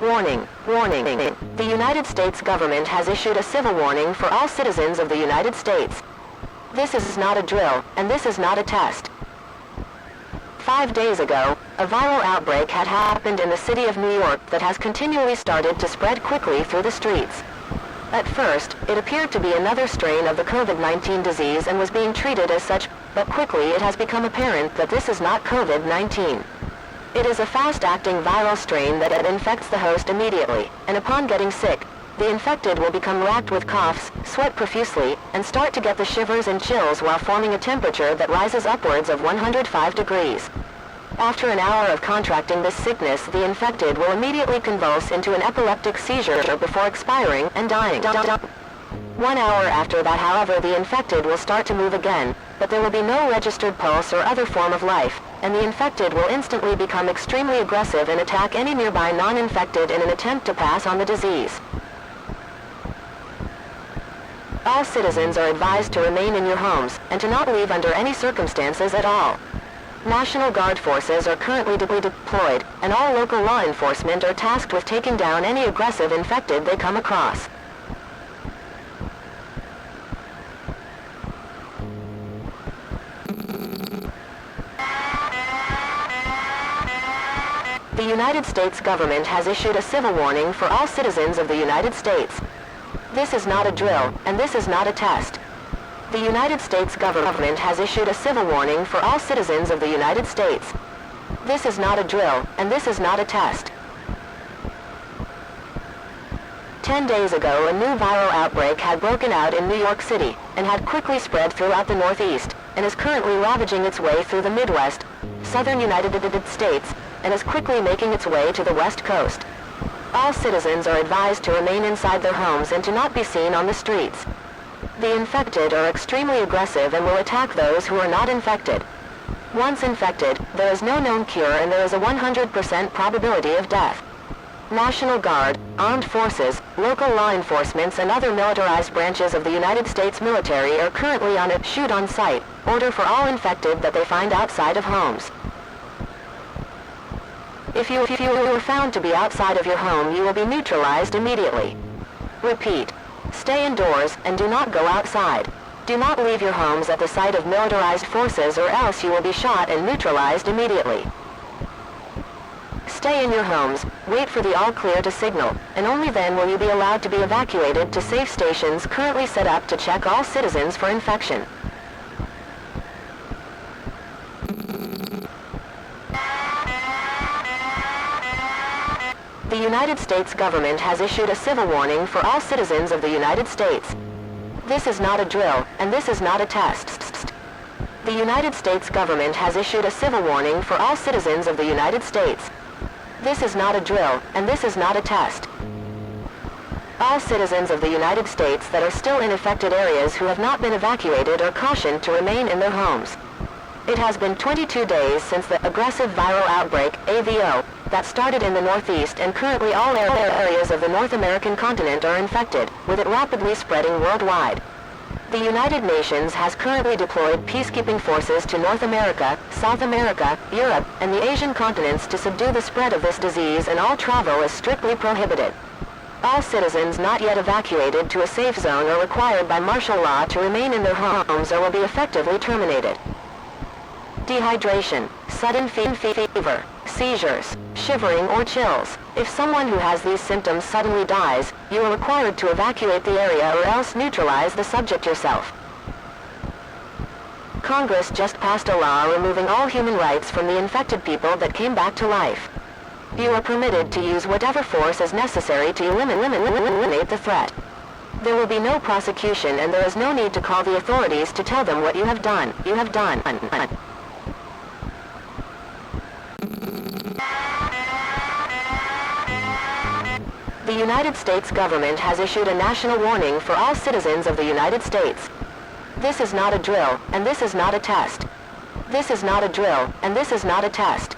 Warning, warning. The United States government has issued a civil warning for all citizens of the United States. This is not a drill, and this is not a test. 5 days ago, a viral outbreak had happened in the city of New York that has continually started to spread quickly through the streets. At first, it appeared to be another strain of the COVID-19 disease and was being treated as such, but quickly it has become apparent that this is not COVID-19. It is a fast-acting viral strain that infects the host immediately, and upon getting sick, the infected will become racked with coughs, sweat profusely, and start to get the shivers and chills while forming a temperature that rises upwards of 105 degrees. After an hour of contracting this sickness, the infected will immediately convulse into an epileptic seizure before expiring and dying. 1 hour after that, however, the infected will start to move again, but there will be no registered pulse or other form of life, and the infected will instantly become extremely aggressive and attack any nearby non-infected in an attempt to pass on the disease. All citizens are advised to remain in your homes, and to not leave under any circumstances at all. National Guard forces are currently deployed, and all local law enforcement are tasked with taking down any aggressive infected they come across. The United States government has issued a civil warning for all citizens of the United States. This is not a drill, and this is not a test. The United States government has issued a civil warning for all citizens of the United States. This is not a drill, and this is not a test. 10 days ago, a new viral outbreak had broken out in New York City, and had quickly spread throughout the Northeast, and is currently ravaging its way through the Midwest, southern United States, and is quickly making its way to the West Coast. All citizens are advised to remain inside their homes and to not be seen on the streets. The infected are extremely aggressive and will attack those who are not infected. Once infected, there is no known cure and there is a 100% probability of death. National Guard, armed forces, local law enforcements and other militarized branches of the United States military are currently on a shoot on sight order for all infected that they find outside of homes. If you are found to be outside of your home, you will be neutralized immediately. Repeat. Stay indoors and do not go outside. Do not leave your homes at the sight of militarized forces or else you will be shot and neutralized immediately. Stay in your homes, wait for the all clear to signal, and only then will you be allowed to be evacuated to safe stations currently set up to check all citizens for infection. The United States government has issued a civil warning for all citizens of the United States. This is not a drill, and this is not a test. The United States government has issued a civil warning for all citizens of the United States. This is not a drill, and this is not a test. All citizens of the United States that are still in affected areas who have not been evacuated are cautioned to remain in their homes. It has been 22 days since the aggressive viral outbreak, A.V.O., that started in the Northeast, and currently all areas of the North American continent are infected, with it rapidly spreading worldwide. The United Nations has currently deployed peacekeeping forces to North America, South America, Europe, and the Asian continents to subdue the spread of this disease, and all travel is strictly prohibited. All citizens not yet evacuated to a safe zone are required by martial law to remain in their homes or will be effectively terminated. Dehydration, sudden fever, seizures, shivering or chills. If someone who has these symptoms suddenly dies, you are required to evacuate the area or else neutralize the subject yourself. Congress just passed a law removing all human rights from the infected people that came back to life. You are permitted to use whatever force is necessary to eliminate the threat. There will be no prosecution and there is no need to call the authorities to tell them what you have done. You have done. The United States government has issued a national warning for all citizens of the United States. This is not a drill, and this is not a test. This is not a drill, and this is not a test.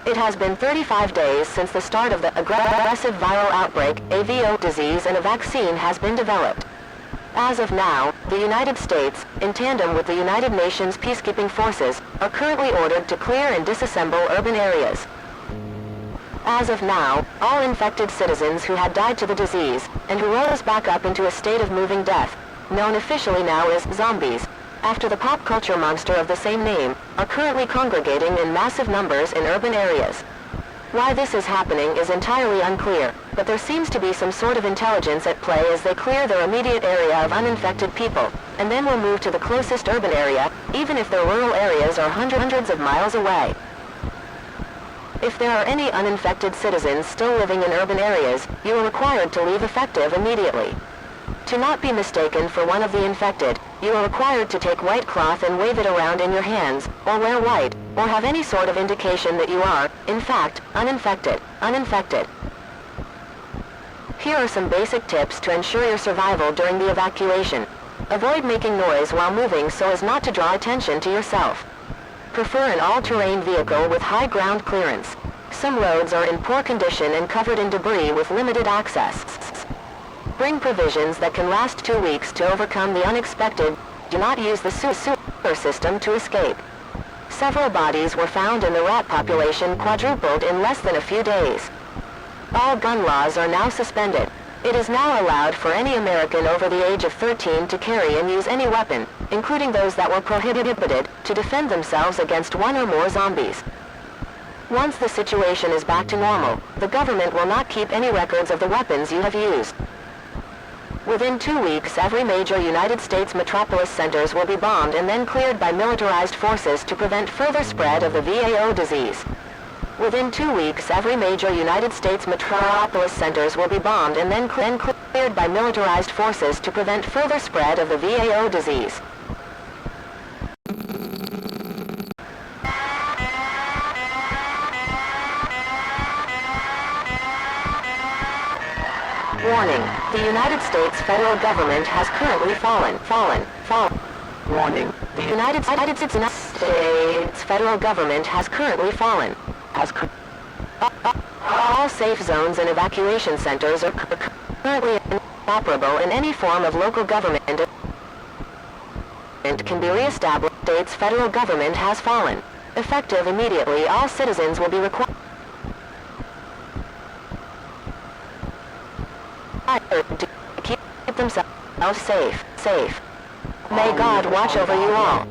It has been 35 days since the start of the aggressive viral outbreak, A.V.O. disease, and a vaccine has been developed. As of now, the United States, in tandem with the United Nations peacekeeping forces, are currently ordered to clear and disassemble urban areas. As of now, all infected citizens who had died to the disease, and who rose back up into a state of moving death, known officially now as zombies, after the pop culture monster of the same name, are currently congregating in massive numbers in urban areas. Why this is happening is entirely unclear, but there seems to be some sort of intelligence at play as they clear their immediate area of uninfected people, and then will move to the closest urban area, even if their rural areas are hundreds of miles away. If there are any uninfected citizens still living in urban areas, you are required to leave effective immediately. To not be mistaken for one of the infected, you are required to take white cloth and wave it around in your hands, or wear white, or have any sort of indication that you are, in fact, uninfected. Here are some basic tips to ensure your survival during the evacuation. Avoid making noise while moving so as not to draw attention to yourself. Prefer an all-terrain vehicle with high ground clearance. Some roads are in poor condition and covered in debris with limited access. Bring provisions that can last 2 weeks to overcome the unexpected. Do not use the sewer system to escape. Several bodies were found and the rat population quadrupled in less than a few days. All gun laws are now suspended. It is now allowed for any American over the age of 13 to carry and use any weapon, including those that were prohibited, to defend themselves against one or more zombies. Once the situation is back to normal, the government will not keep any records of the weapons you have used. Within 2 weeks, every major United States metropolis centers will be bombed and then cleared by militarized forces to prevent further spread of the V.A.O. disease. Within 2 weeks, every major United States metropolis centers will be bombed and then cleared by militarized forces to prevent further spread of the V.A.O. disease. Warning, the United States federal government has currently fallen. Warning, the United States federal government has currently fallen. All safe zones and evacuation centers are currently inoperable and any form of local government can be re-established. States federal government has fallen. Effective immediately, all citizens will be required to keep themselves safe. May God watch over you all.